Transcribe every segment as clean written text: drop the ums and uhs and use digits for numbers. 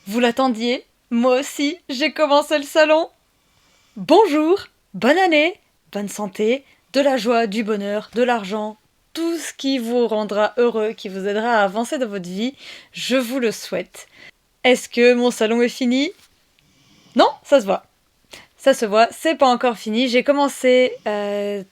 Vous l'attendiez? Moi aussi, j'ai commencé le salon. Bonjour, bonne année, bonne santé, de la joie, du bonheur, de l'argent, tout ce qui vous rendra heureux, qui vous aidera à avancer dans votre vie, je vous le souhaite. Est-ce que mon salon est fini? Non, ça se voit. Ça se voit, c'est pas encore fini. J'ai commencé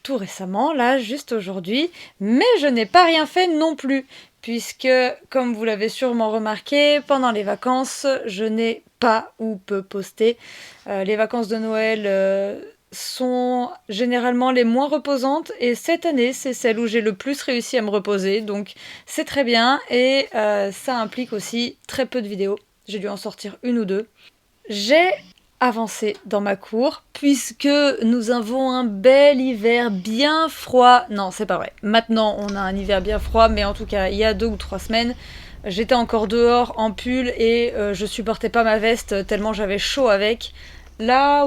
tout récemment, là, juste aujourd'hui, mais je n'ai pas rien fait non plus, puisque, comme vous l'avez sûrement remarqué, pendant les vacances, je n'ai pas ou peu posté. Les vacances de Noël sont généralement les moins reposantes, et cette année, c'est celle où j'ai le plus réussi à me reposer, donc c'est très bien, et ça implique aussi très peu de vidéos. J'ai dû en sortir une ou deux. J'ai avancé dans ma cour, puisque nous avons un bel hiver bien froid. Non, c'est pas vrai. Maintenant, on a un hiver bien froid, mais en tout cas, il y a 2 ou 3 semaines, j'étais encore dehors en pull et je supportais pas ma veste tellement j'avais chaud avec. Là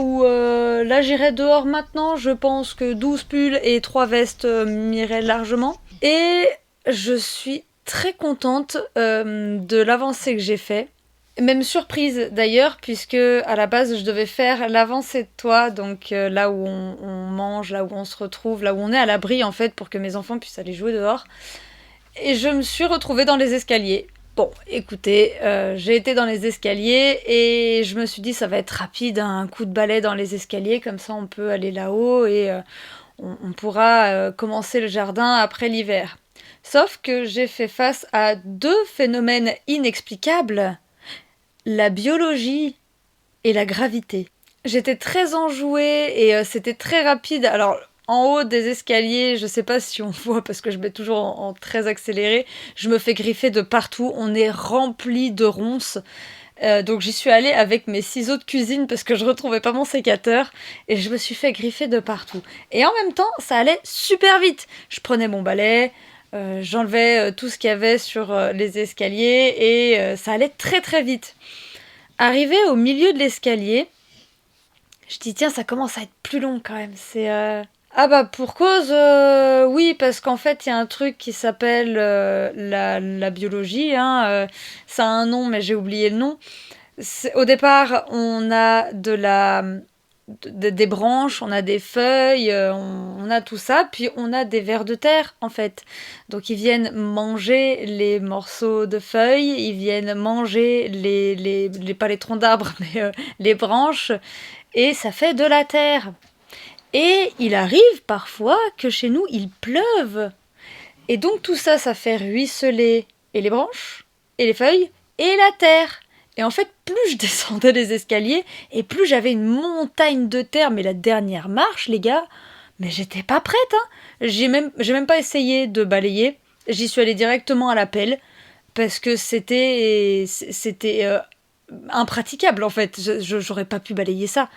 j'irais dehors maintenant, je pense que 12 pulls et 3 vestes m'iraient largement. Et je suis très contente de l'avancée que j'ai fait. Même surprise d'ailleurs, puisque à la base je devais faire l'avancée de toit, donc là où on mange, là où on se retrouve, là où on est à l'abri en fait, pour que mes enfants puissent aller jouer dehors. Et je me suis retrouvée dans les escaliers. Bon, écoutez, j'ai été dans les escaliers et je me suis dit ça va être rapide, hein, un coup de balai dans les escaliers, comme ça on peut aller là-haut et on pourra commencer le jardin après l'hiver. Sauf que j'ai fait face à deux phénomènes inexplicables, la biologie et la gravité. J'étais très enjouée et c'était très rapide. Alors, en haut des escaliers, je sais pas si on voit parce que je mets toujours en très accéléré, je me fais griffer de partout. On est rempli de ronces. Donc j'y suis allée avec mes ciseaux de cuisine parce que je retrouvais pas mon sécateur et je me suis fait griffer de partout. Et en même temps, ça allait super vite. Je prenais mon balai, j'enlevais tout ce qu'il y avait sur les escaliers et ça allait très très vite. Arrivé au milieu de l'escalier, je dis tiens, ça commence à être plus long quand même. C'est ah bah pour cause, oui, parce qu'en fait il y a un truc qui s'appelle la biologie, hein, ça a un nom mais j'ai oublié le nom. Au départ, on a des branches, on a des feuilles, on a tout ça, puis on a des vers de terre en fait. Donc ils viennent manger les morceaux de feuilles, ils viennent manger pas les troncs d'arbres, mais les branches, et ça fait de la terre. Et il arrive parfois que chez nous il pleuve. Et donc tout ça, ça fait ruisseler et les branches, et les feuilles, et la terre. Et en fait, plus je descendais les escaliers, et plus j'avais une montagne de terre. Mais la dernière marche, les gars, mais j'étais pas prête, hein. J'ai même pas essayé de balayer. J'y suis allée directement à la pelle, parce que c'était impraticable en fait. J'aurais pas pu balayer ça.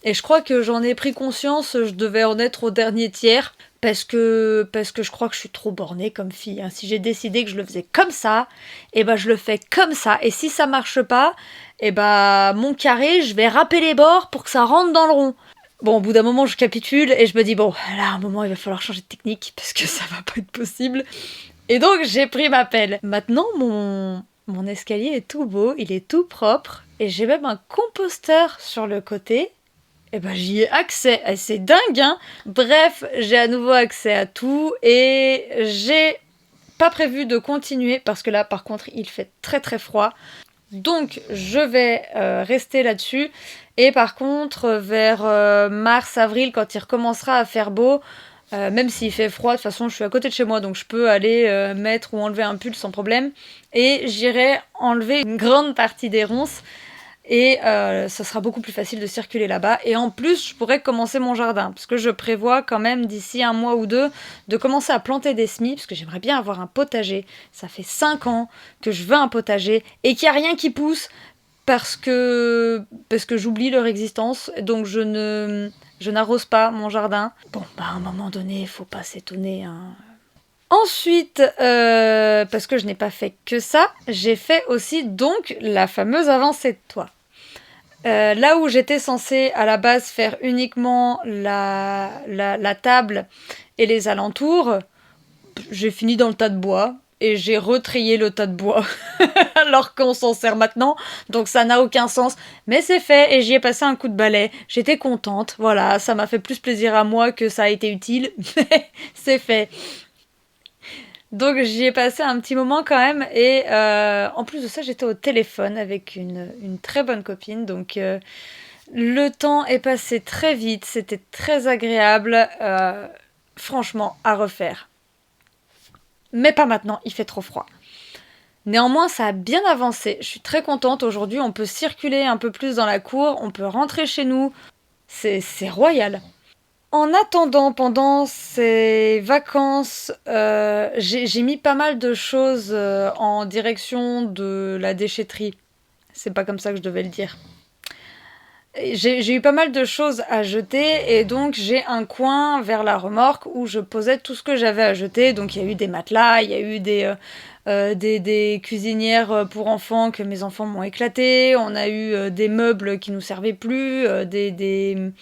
Et je crois que j'en ai pris conscience, je devais en être au dernier tiers, parce que je crois que je suis trop bornée comme fille, hein. Si j'ai décidé que je le faisais comme ça, et ben je le fais comme ça. Et si ça marche pas, et ben mon carré, je vais râper les bords pour que ça rentre dans le rond. Bon, au bout d'un moment, je capitule et je me dis, bon, là, à un moment, il va falloir changer de technique parce que ça va pas être possible. Et donc, j'ai pris ma pelle. Maintenant, mon escalier est tout beau, il est tout propre, et j'ai même un composteur sur le côté. Et ben j'y ai accès, et c'est dingue, hein. Bref, j'ai à nouveau accès à tout, et j'ai pas prévu de continuer, parce que là, par contre, il fait très très froid. Donc, je vais rester là-dessus. Et par contre, vers mars-avril, quand il recommencera à faire beau, même s'il fait froid, de toute façon, je suis à côté de chez moi, donc je peux aller mettre ou enlever un pull sans problème. Et j'irai enlever une grande partie des ronces. Et ça sera beaucoup plus facile de circuler là-bas. Et en plus, je pourrais commencer mon jardin. Parce que je prévois quand même d'ici 1 mois ou 2 de commencer à planter des semis. Parce que j'aimerais bien avoir un potager. Ça fait 5 ans que je veux un potager. Et qu'il n'y a rien qui pousse. Parce que j'oublie leur existence. Donc je n'arrose pas mon jardin. Bon, bah à un moment donné, il faut pas s'étonner, hein. Ensuite, parce que je n'ai pas fait que ça, j'ai fait aussi donc la fameuse avancée de toit. Là où j'étais censée à la base faire uniquement la table et les alentours, j'ai fini dans le tas de bois. et j'ai retrié le tas de bois alors qu'on s'en sert maintenant, donc ça n'a aucun sens, mais c'est fait et j'y ai passé un coup de balai, j'étais contente, voilà, ça m'a fait plus plaisir à moi que ça a été utile, mais c'est fait. Donc j'y ai passé un petit moment quand même et en plus de ça j'étais au téléphone avec une très bonne copine, donc le temps est passé très vite, c'était très agréable, franchement à refaire. Mais pas maintenant, il fait trop froid. Néanmoins, ça a bien avancé. Je suis très contente. Aujourd'hui, on peut circuler un peu plus dans la cour, on peut rentrer chez nous. C'est royal. En attendant, pendant ces vacances, j'ai mis pas mal de choses en direction de la déchetterie. C'est pas comme ça que je devais le dire. J'ai eu pas mal de choses à jeter et donc j'ai un coin vers la remorque où je posais tout ce que j'avais à jeter. Donc il y a eu des matelas, il y a eu des cuisinières pour enfants que mes enfants m'ont éclaté. On a eu des meubles qui nous servaient plus, de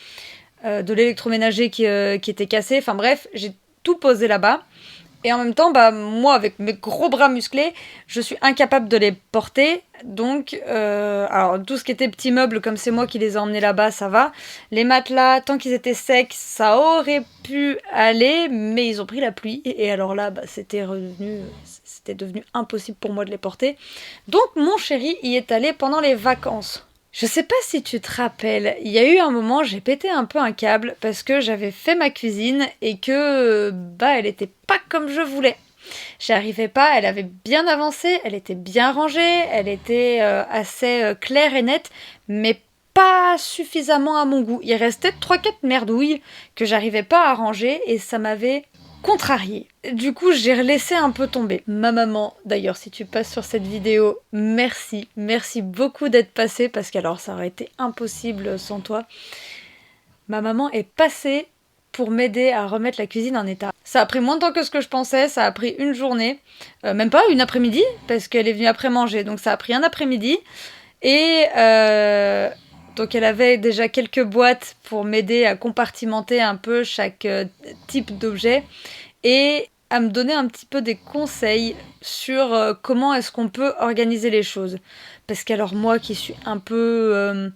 l'électroménager qui était cassé. Enfin bref, j'ai tout posé là-bas. Et en même temps, bah, moi, avec mes gros bras musclés, je suis incapable de les porter. Donc, alors, tout ce qui était petits meubles, comme c'est moi qui les ai emmenés là-bas, ça va. Les matelas, tant qu'ils étaient secs, ça aurait pu aller, mais ils ont pris la pluie. Et alors là, bah, c'était devenu impossible pour moi de les porter. Donc, mon chéri y est allé pendant les vacances. Je sais pas si tu te rappelles, il y a eu un moment, j'ai pété un peu un câble parce que j'avais fait ma cuisine et que, bah, elle était pas comme je voulais. J'y arrivais pas, elle avait bien avancé, elle était bien rangée, elle était assez claire et nette, mais pas suffisamment à mon goût. Il restait 3-4 merdouilles que j'arrivais pas à ranger et ça m'avait contrariée. Du coup, j'ai laissé un peu tomber. Ma maman, d'ailleurs, si tu passes sur cette vidéo, merci. Merci beaucoup d'être passée parce qu'alors ça aurait été impossible sans toi. Ma maman est passée pour m'aider à remettre la cuisine en état. Ça a pris moins de temps que ce que je pensais, ça a pris une journée, même pas une après-midi, parce qu'elle est venue après manger, donc ça a pris un après-midi. Et donc elle avait déjà quelques boîtes pour m'aider à compartimenter un peu chaque type d'objet et à me donner un petit peu des conseils sur comment est-ce qu'on peut organiser les choses. Parce qu'alors moi qui suis un peu...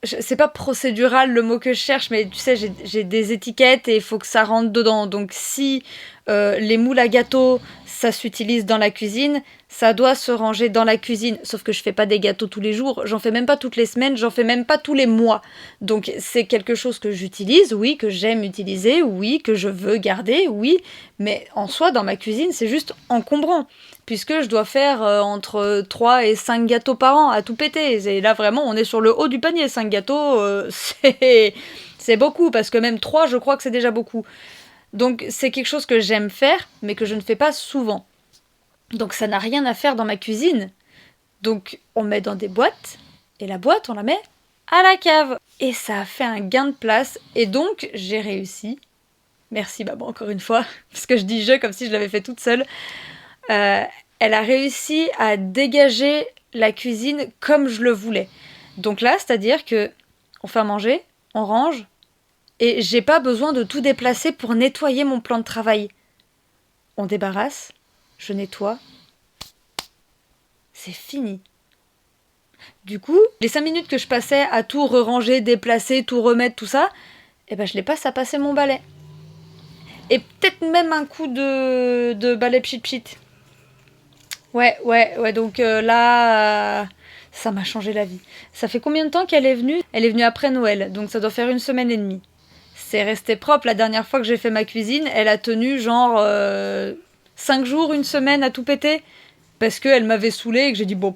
c'est pas procédural le mot que je cherche, mais tu sais, j'ai des étiquettes et il faut que ça rentre dedans. Donc si les moules à gâteaux, ça s'utilise dans la cuisine, ça doit se ranger dans la cuisine. Sauf que je fais pas des gâteaux tous les jours, j'en fais même pas toutes les semaines, j'en fais même pas tous les mois. Donc c'est quelque chose que j'utilise, oui, que j'aime utiliser, oui, que je veux garder, oui. Mais en soi, dans ma cuisine, c'est juste encombrant. Puisque je dois faire entre 3 et 5 gâteaux par an à tout péter. Et là, vraiment, on est sur le haut du panier. 5 gâteaux, c'est beaucoup, parce que même 3, je crois que c'est déjà beaucoup. Donc, c'est quelque chose que j'aime faire, mais que je ne fais pas souvent. Donc, ça n'a rien à faire dans ma cuisine. Donc, on met dans des boîtes, et la boîte, on la met à la cave. Et ça a fait un gain de place, et donc, j'ai réussi. Merci, maman, encore une fois, parce que je dis je comme si je l'avais fait toute seule. Elle a réussi à dégager la cuisine comme je le voulais. Donc là, c'est-à-dire que on fait à manger, on range, et j'ai pas besoin de tout déplacer pour nettoyer mon plan de travail. On débarrasse, je nettoie, c'est fini. Du coup, les 5 minutes que je passais à tout re-ranger, déplacer, tout remettre, tout ça, eh ben je les passe à passer mon balai. Et peut-être même un coup de balai pchit-pchit. Ouais, donc là, ça m'a changé la vie. Ça fait combien de temps qu'elle est venue? Elle est venue après Noël, donc ça doit faire 1 semaine et demie. C'est resté propre la dernière fois que j'ai fait ma cuisine, elle a tenu genre 5 jours, 1 semaine à tout péter, parce qu'elle m'avait saoulée et que j'ai dit bon,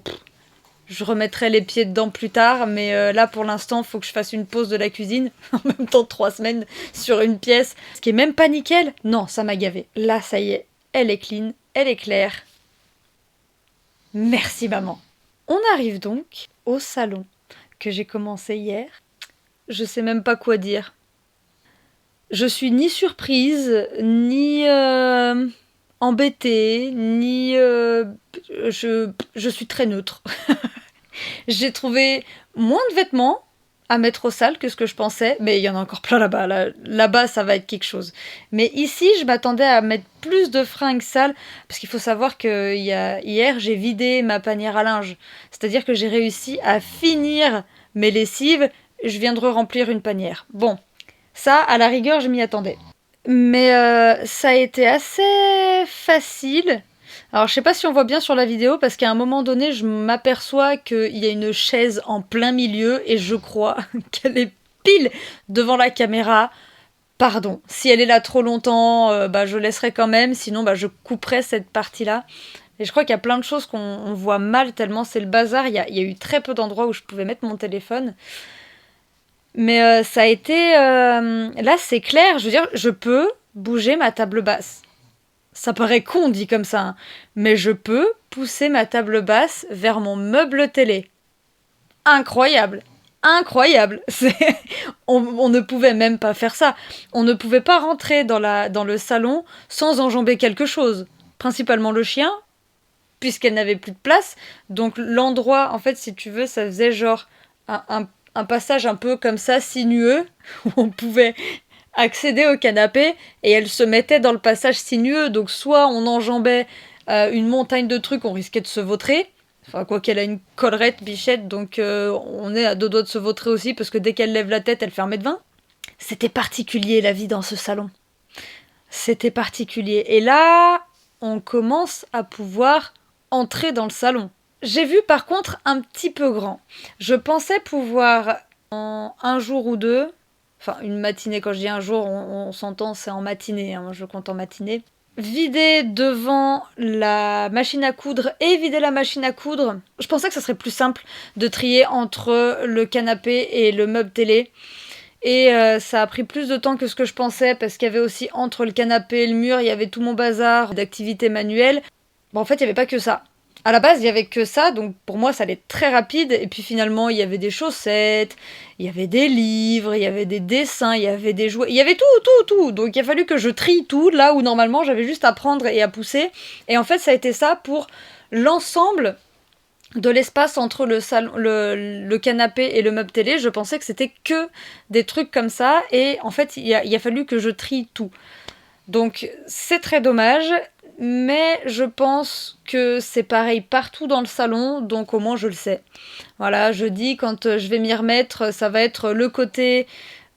je remettrai les pieds dedans plus tard, mais là pour l'instant, faut que je fasse une pause de la cuisine, en même temps 3 semaines sur une pièce, ce qui est même pas nickel. Non, ça m'a gavé. Là, ça y est, elle est clean, elle est claire. Merci maman. On arrive donc au salon que j'ai commencé hier. Je sais même pas quoi dire. Je suis ni surprise, ni embêtée, ni... je suis très neutre. J'ai trouvé moins de vêtements, à mettre au sale que ce que je pensais, mais il y en a encore plein là-bas. Là-bas, ça va être quelque chose. Mais ici, je m'attendais à mettre plus de fringues sales, parce qu'il faut savoir que hier, j'ai vidé ma panière à linge. C'est-à-dire que j'ai réussi à finir mes lessives, je viens de remplir une panière. Bon, ça, à la rigueur, je m'y attendais. Mais ça a été assez facile. Alors, je sais pas si on voit bien sur la vidéo, parce qu'à un moment donné, je m'aperçois qu'il y a une chaise en plein milieu, et je crois qu'elle est pile devant la caméra. Pardon, si elle est là trop longtemps, je laisserai quand même, sinon je couperai cette partie-là. Et je crois qu'il y a plein de choses qu'on voit mal, tellement c'est le bazar. Il y a eu très peu d'endroits où je pouvais mettre mon téléphone. Mais ça a été... là, c'est clair, je veux dire, je peux bouger ma table basse. Ça paraît con dit comme ça, hein, mais je peux pousser ma table basse vers mon meuble télé. Incroyable! Incroyable! On ne pouvait même pas faire ça. On ne pouvait pas rentrer dans le salon sans enjamber quelque chose. Principalement le chien, puisqu'elle n'avait plus de place. Donc l'endroit, en fait, si tu veux, ça faisait genre un passage un peu comme ça, sinueux, où on pouvait accéder au canapé, et elle se mettait dans le passage sinueux. Donc soit on enjambait une montagne de trucs, on risquait de se vautrer. Enfin, quoi qu'elle a une collerette, bichette, donc on est à deux doigts de se vautrer aussi, parce que dès qu'elle lève la tête, elle fait 1,20 m. C'était particulier, la vie dans ce salon. C'était particulier. Et là, on commence à pouvoir entrer dans le salon. J'ai vu par contre un petit peu grand. Je pensais pouvoir, en un jour ou deux, enfin une matinée, quand je dis un jour, on s'entend, c'est en matinée, hein, je compte en matinée, vider devant la machine à coudre et vider la machine à coudre. Je pensais que ça serait plus simple de trier entre le canapé et le meuble télé. Et ça a pris plus de temps que ce que je pensais, parce qu'il y avait aussi entre le canapé et le mur, il y avait tout mon bazar d'activités manuelles. Bon, en fait, il n'y avait pas que ça. À la base, il y avait que ça, donc pour moi, ça allait être très rapide. Et puis finalement, il y avait des chaussettes, il y avait des livres, il y avait des dessins, il y avait des jouets, il y avait tout. Donc il a fallu que je trie tout, là où normalement, j'avais juste à prendre et à pousser. Et en fait, ça a été ça pour l'ensemble de l'espace entre le canapé et le meuble télé. Je pensais que c'était que des trucs comme ça, et en fait, il a fallu que je trie tout. Donc c'est très dommage. Mais je pense que c'est pareil partout dans le salon, donc au moins je le sais. Voilà, je dis quand je vais m'y remettre, ça va être le côté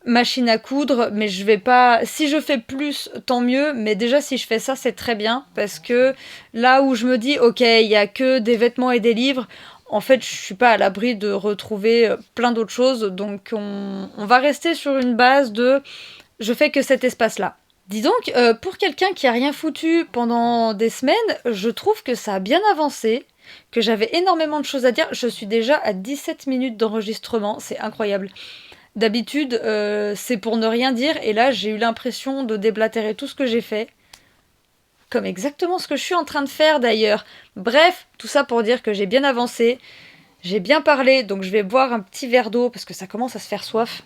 machine à coudre, mais je vais pas... Si je fais plus, tant mieux, mais déjà si je fais ça, c'est très bien, parce que là où je me dis, ok, il y a que des vêtements et des livres, en fait, je suis pas à l'abri de retrouver plein d'autres choses, donc on va rester sur une base de... Je fais que cet espace-là. Dis donc, pour quelqu'un qui a rien foutu pendant des semaines, je trouve que ça a bien avancé, que j'avais énormément de choses à dire. Je suis déjà à 17 minutes d'enregistrement, c'est incroyable. D'habitude, c'est pour ne rien dire, et là, j'ai eu l'impression de déblatérer tout ce que j'ai fait. Comme exactement ce que je suis en train de faire d'ailleurs. Bref, tout ça pour dire que j'ai bien avancé, j'ai bien parlé, donc je vais boire un petit verre d'eau, parce que ça commence à se faire soif.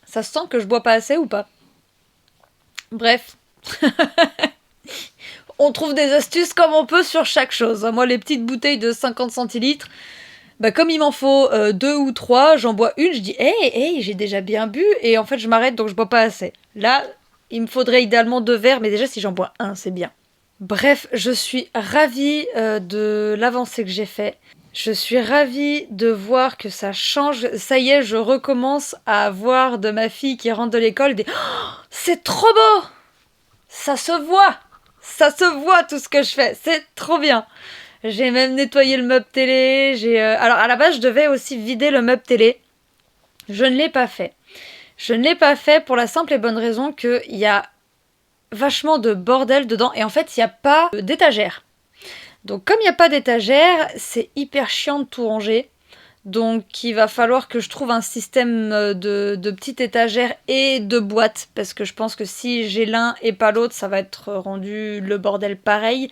Ça se sent que je bois pas assez ou pas? Bref. On trouve des astuces comme on peut sur chaque chose. Moi, les petites bouteilles de 50 centilitres, comme il m'en faut 2 ou 3, j'en bois une, je dis hey, j'ai déjà bien bu, et en fait je m'arrête, donc je bois pas assez. Là, il me faudrait idéalement 2 verres, mais déjà si j'en bois un, c'est bien. Bref, je suis ravie de l'avancée que j'ai fait. Je suis ravie de voir que ça change. Ça y est, je recommence à voir de ma fille qui rentre de l'école des oh, c'est trop beau! Ça se voit! Ça se voit tout ce que je fais. C'est trop bien. J'ai même nettoyé le meuble télé. Alors à la base, je devais aussi vider le meuble télé. Je ne l'ai pas fait. Je ne l'ai pas fait pour la simple et bonne raison qu'il y a vachement de bordel dedans. Et en fait, il n'y a pas d'étagère. Donc comme il n'y a pas d'étagère, c'est hyper chiant de tout ranger. Donc il va falloir que je trouve un système de petites étagères et de boîtes. Parce que je pense que si j'ai l'un et pas l'autre, ça va être rendu le bordel pareil.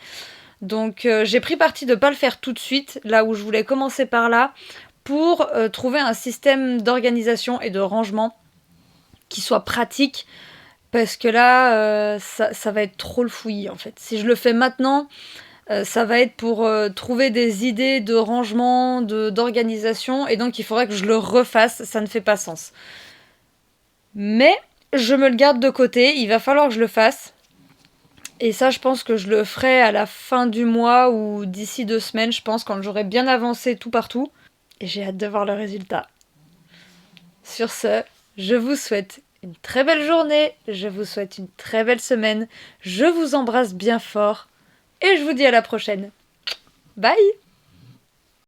Donc j'ai pris parti de ne pas le faire tout de suite, là où je voulais commencer par là, pour trouver un système d'organisation et de rangement qui soit pratique. Parce que là, ça va être trop le fouillis en fait. Si je le fais maintenant... Ça va être pour trouver des idées de rangement, d'organisation, et donc il faudrait que je le refasse, ça ne fait pas sens. Mais je me le garde de côté, il va falloir que je le fasse. Et ça, je pense que je le ferai à la fin du mois ou d'ici 2 semaines, je pense, quand j'aurai bien avancé tout partout. Et j'ai hâte de voir le résultat. Sur ce, je vous souhaite une très belle journée, je vous souhaite une très belle semaine, je vous embrasse bien fort, et je vous dis à la prochaine. Bye!